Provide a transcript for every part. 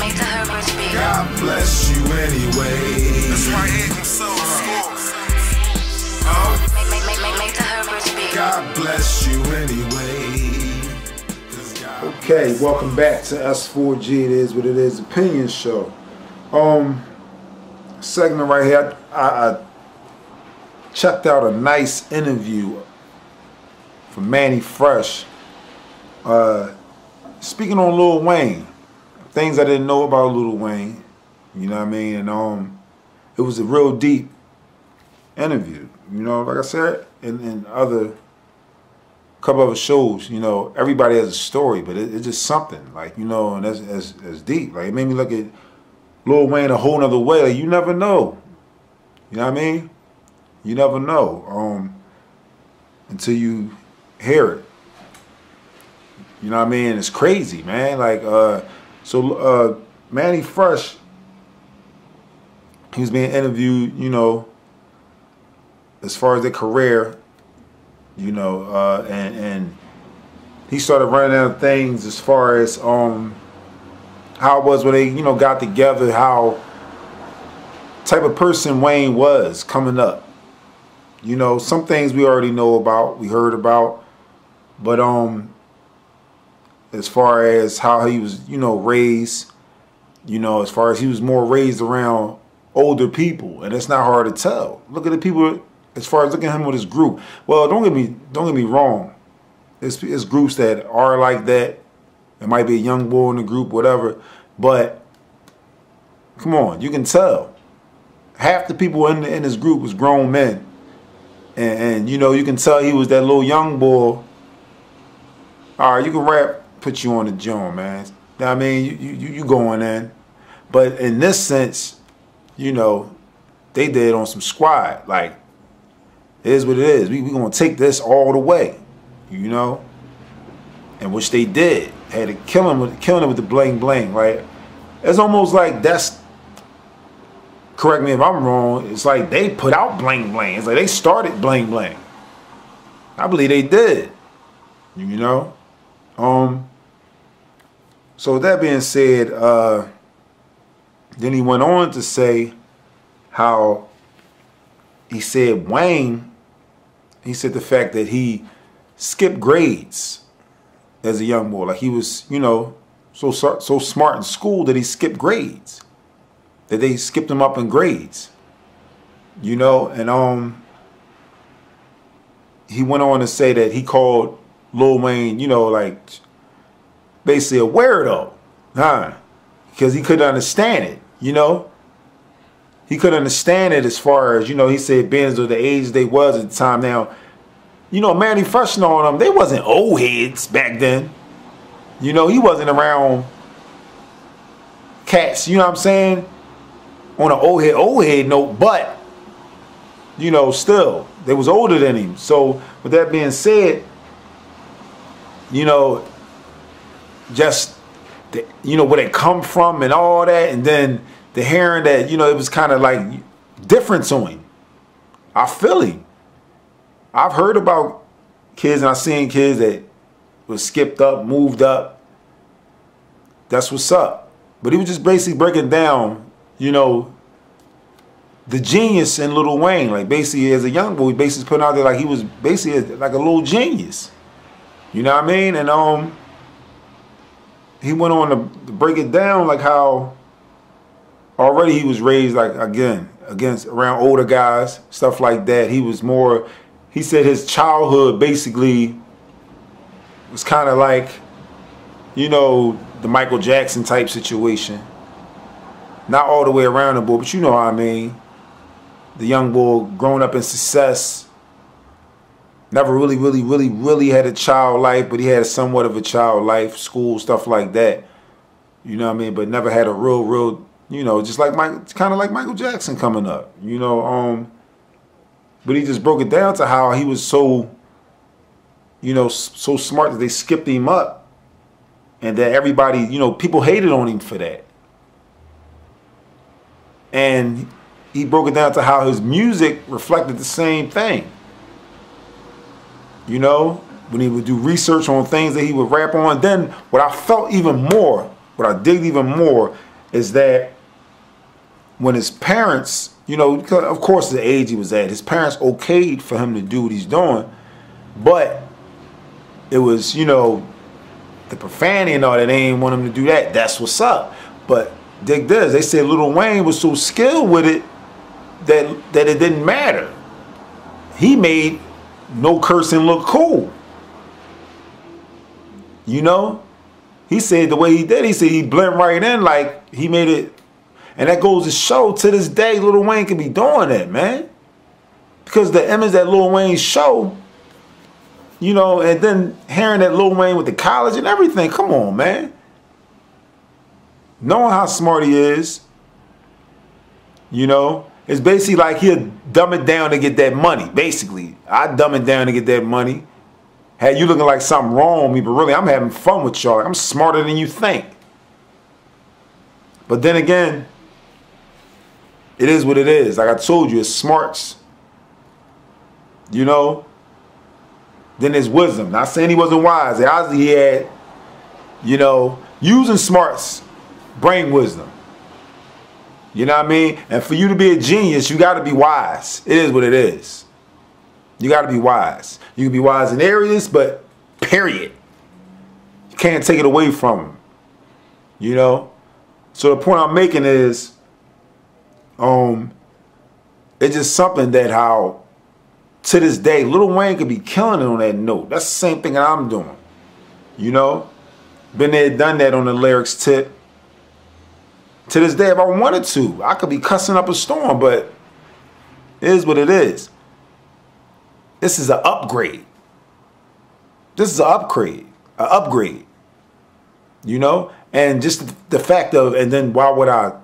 God bless you anyway. That's right, him so God bless you anyway. Okay, welcome back to S4G. It is what it is, opinion show. Segment right here. I checked out a nice interview from Manny Fresh. Speaking on Lil Wayne, things I didn't know about Lil Wayne, you know what I mean, and it was a real deep interview. You know, like I said, in other couple other shows, you know, everybody has a story, but it's just something like, you know, and that's deep. Like it made me look at Lil Wayne a whole nother way. Like you never know, you know what I mean? You never know until you hear it. You know what I mean? It's crazy, man. Like, Manny Fresh, he was being interviewed, you know, as far as their career, you know, and he started running out of things as far as how it was when they, you know, got together, how type of person Wayne was coming up. You know, some things we already know about, we heard about, but as far as how he was, you know, raised, you know, as far as he was more raised around older people, and it's not hard to tell. Look at the people, as far as looking at him with his group. Well, don't get me wrong. It's groups that are like that. It might be a young boy in the group, whatever, but come on, you can tell. Half the people in this group was grown men. And you know, you can tell he was that little young boy. All right, you can rap, put you on the joint, man. I mean, you going in. But in this sense, you know, they did on some squad. Like, it is what it is. We gonna take this all the way, you know? And which they did. Had to kill him with the bling bling, right? It's almost like that's, correct me if I'm wrong, it's like they put out bling bling. It's like they started bling bling. I believe they did. You know? So with that being said, then he went on to say how he said Wayne, he said the fact that he skipped grades as a young boy. Like he was, you know, so smart in school that he skipped grades. That they skipped him up in grades, you know, and he went on to say that he called Lil Wayne, you know, like basically a weirdo, huh? Because he couldn't understand it, you know. He couldn't understand it as far as, you know, he said being of the age they was at the time. Now, you know, Manny Fresh on them, they wasn't old heads back then. You know, he wasn't around cats, you know what I'm saying? On an old head note, but you know, still they was older than him. So with that being said, you know, just the, you know, where they come from and all that, and then the hearing that, you know, it was kind of like different to him. I feel him. I've heard about kids and I've seen kids that was skipped up, moved up. That's what's up. But he was just basically breaking down, you know, the genius in Lil Wayne. Like basically as a young boy, basically putting out there like he was basically like a little genius. You know what I mean? And he went on to break it down like how already he was raised like again against around older guys, stuff like that. He was more, he said his childhood basically was kind of like, you know, the Michael Jackson type situation. Not all the way around the boy, but you know what I mean. The young boy growing up in success. Never really had a child life, but he had somewhat of a child life, school, stuff like that. You know what I mean? But never had a real, you know, just like kind of like Michael Jackson coming up, you know. But he just broke it down to how he was so, you know, so smart that they skipped him up. And that everybody, you know, people hated on him for that. And he broke it down to how his music reflected the same thing. You know, when he would do research on things that he would rap on. Then what I felt even more, what I digged even more, is that when his parents, you know, because of course the age he was at, his parents okayed for him to do what he's doing, but it was, you know, the profanity and all that, they ain't want him to do that. That's what's up. But dig this, they said Lil Wayne was so skilled with it that it didn't matter. He made no cursing look cool. You know? He said the way he did, he said he blend right in, like he made it. And that goes to show, to this day, Lil Wayne can be doing that, man. Because the image that Lil Wayne show, you know, and then hearing that Lil Wayne with the college and everything, come on, man. Knowing how smart he is, you know, it's basically like he'll dumb it down to get that money, basically. I dumb it down to get that money. Hey, you looking like something wrong with me, but really I'm having fun with y'all. I'm smarter than you think. But then again, it is what it is. Like I told you, it's smarts. You know? Then there's wisdom. Not saying he wasn't wise. Obviously he had, you know, using smarts, brain wisdom. You know what I mean? And for you to be a genius, you got to be wise. It is what it is. You got to be wise. You can be wise in areas, but period. You can't take it away from him. You know? So the point I'm making is, it's just something that how, to this day, Lil Wayne could be killing it on that note. That's the same thing that I'm doing. You know? Been there, done that on the lyrics tip. To this day, if I wanted to, I could be cussing up a storm, but it is what it is. This is an upgrade. This is an upgrade. An upgrade. You know? And just the fact of, and then why would I?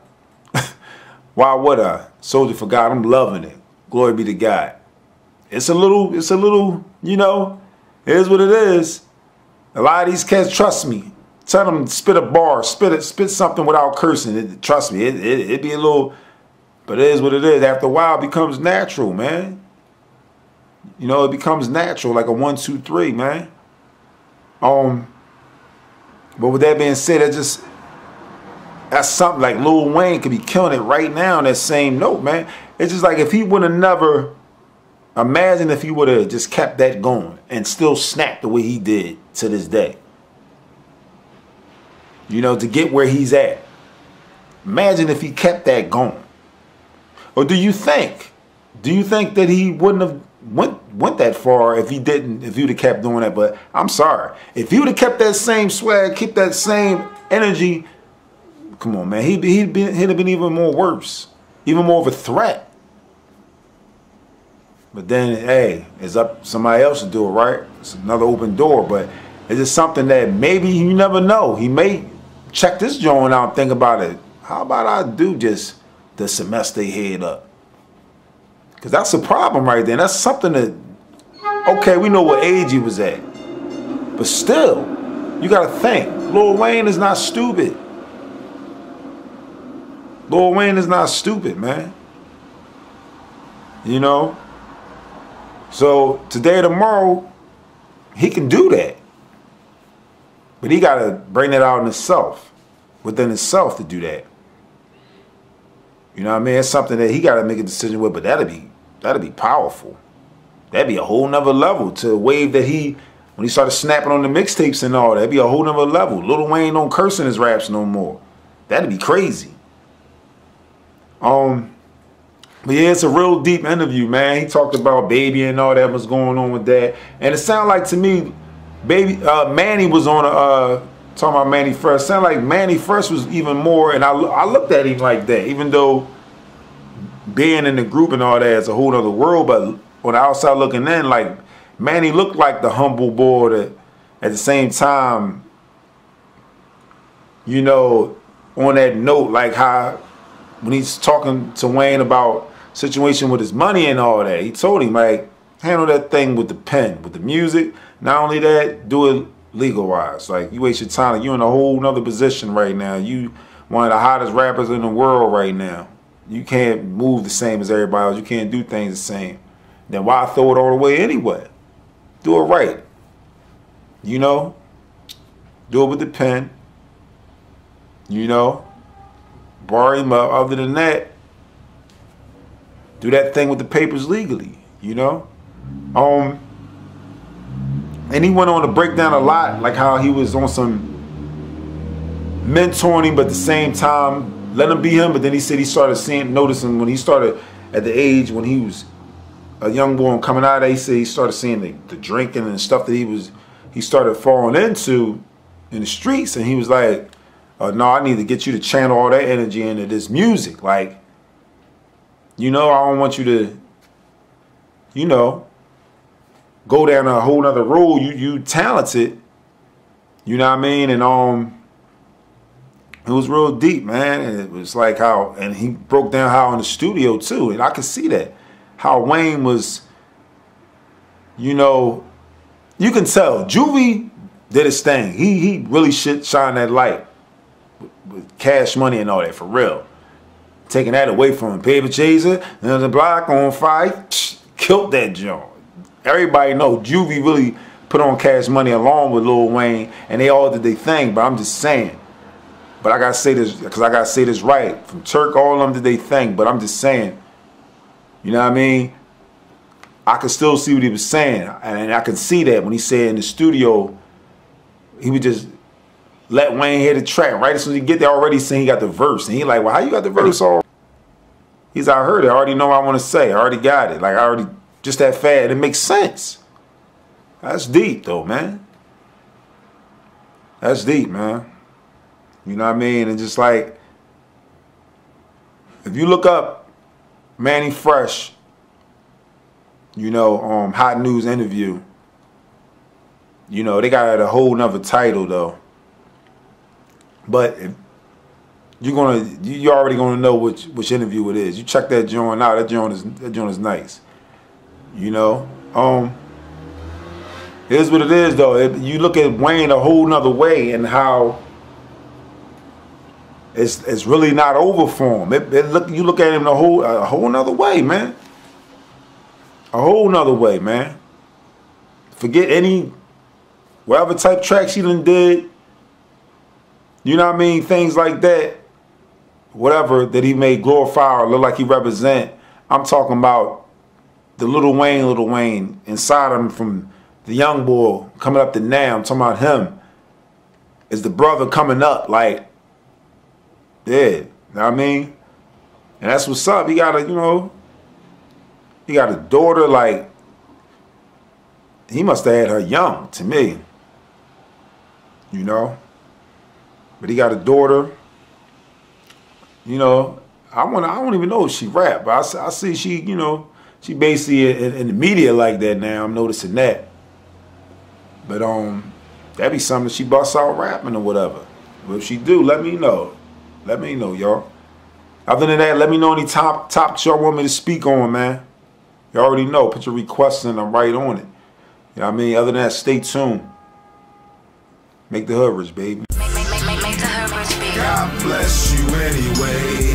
Soldier for God, I'm loving it. Glory be to God. It's a little, you know, it is what it is. A lot of these cats, trust me. Tell them spit a bar, spit something without cursing. Trust me, it'd be a little, but it is what it is. After a while, it becomes natural, man. You know, it becomes natural, like a 1, 2, 3, man. But with that being said, that's something like Lil Wayne could be killing it right now on that same note, man. It's just like if he would have never, imagine if he would have just kept that going and still snapped the way he did to this day. You know, to get where he's at. Imagine if he kept that going. Or do you think that he wouldn't have went that far if he didn't, if he would have kept doing that? But I'm sorry. If he would have kept that same swag, kept that same energy, come on, man, he'd have been even more worse, even more of a threat. But then, hey, it's up to somebody else to do it, right? It's another open door, but it's just something that maybe you never know. He may check this joint out and think about it. How about I do just the semester head up? Because that's a problem right there. That's something that, okay, we know what age he was at. But still, you got to think, Lil Wayne is not stupid. Lil Wayne is not stupid, man. You know? So today or tomorrow, he can do that. But he got to bring that out in himself, within himself to do that. You know what I mean? It's something that he got to make a decision with, but that'd be powerful. That'd be a whole nother level to a wave that when he started snapping on the mixtapes and all, that'd be a whole nother level. Lil Wayne don't curse in his raps no more. That'd be crazy. But yeah, it's a real deep interview, man. He talked about Baby and all that was going on with that. And it sounded like to me, Manny was on talking about Manny Fresh. Sounded like Manny Fresh was even more, and I looked at him like that, even though being in the group and all that is a whole other world, but on the outside looking in, like Manny looked like the humble boy that at the same time, you know, on that note, like how when he's talking to Wayne about situation with his money and all that, he told him, like, handle that thing with the pen, with the music. Not only that, do it legal-wise. Like, you waste your time. Like, you're in a whole nother position right now. You one of the hottest rappers in the world right now. You can't move the same as everybody else. You can't do things the same. Then why throw it all away anyway? Do it right. You know? Do it with the pen. You know? borrow him. Other than that, do that thing with the papers legally, you know? And he went on to break down a lot, like how he was on some mentoring, but at the same time, let him be him. But then he said he started noticing when he started at the age when he was a young boy and coming out, he said he started seeing the drinking and stuff that he started falling into in the streets. And he was like, no, I need to get you to channel all that energy into this music. Like, you know, I don't want you to, you know, go down a whole nother road. You talented, you know what I mean? And it was real deep, man. And it was like how, and he broke down how in the studio too, and I could see that, how Wayne was, you know, you can tell Juvie did his thing. He really shined that light with Cash Money and all that, for real. Taking that away from him. Paper Chaser, and the block on fire, killed that joint. Everybody know Juvie really put on Cash Money along with Lil Wayne, and they all did their thing. But I'm just saying. But I gotta say this, because I gotta say this right. From Turk, all of them did their thing. But I'm just saying, you know what I mean? I could still see what he was saying, and I can see that when he said in the studio, he would just let Wayne hear the track. Right as soon as he get there, already saying he got the verse, and he like, well, how you got the verse all? He's like, I heard it. I already know what I want to say. I already got it. Like, I already, just that fast. It makes sense. That's deep, though, man. That's deep, man. You know what I mean? And just like, if you look up Manny Fresh, you know, Hot News Interview, you know, they got a whole nother title, though. But if you're already gonna know which interview it is. You check that joint out. That joint is nice. You know, it is what it is, though. You look at Wayne a whole nother way, and how it's really not over for him. You look at him a whole nother way, man. A whole nother way, man. Forget whatever type tracks he done did. You know what I mean? Things like that. Whatever that he may glorify or look like he represent. I'm talking about the Lil Wayne inside him, from the young boy coming up to now. I'm talking about him as the brother coming up, like, yeah, you know what I mean? And that's what's up. He got a daughter, like, he must have had her young, to me. You know? But he got a daughter. You know, I don't even know if she rap, but I see she, you know, she basically in the media like that now. I'm noticing that. But that'd be something she busts out rapping or whatever. But if she do, let me know. Let me know, y'all. Other than that, let me know any topics y'all want me to speak on, man. You already know. Put your requests in, I'm right on it. You know what I mean? Other than that, stay tuned. Make the hood rich, baby. God bless you anyway.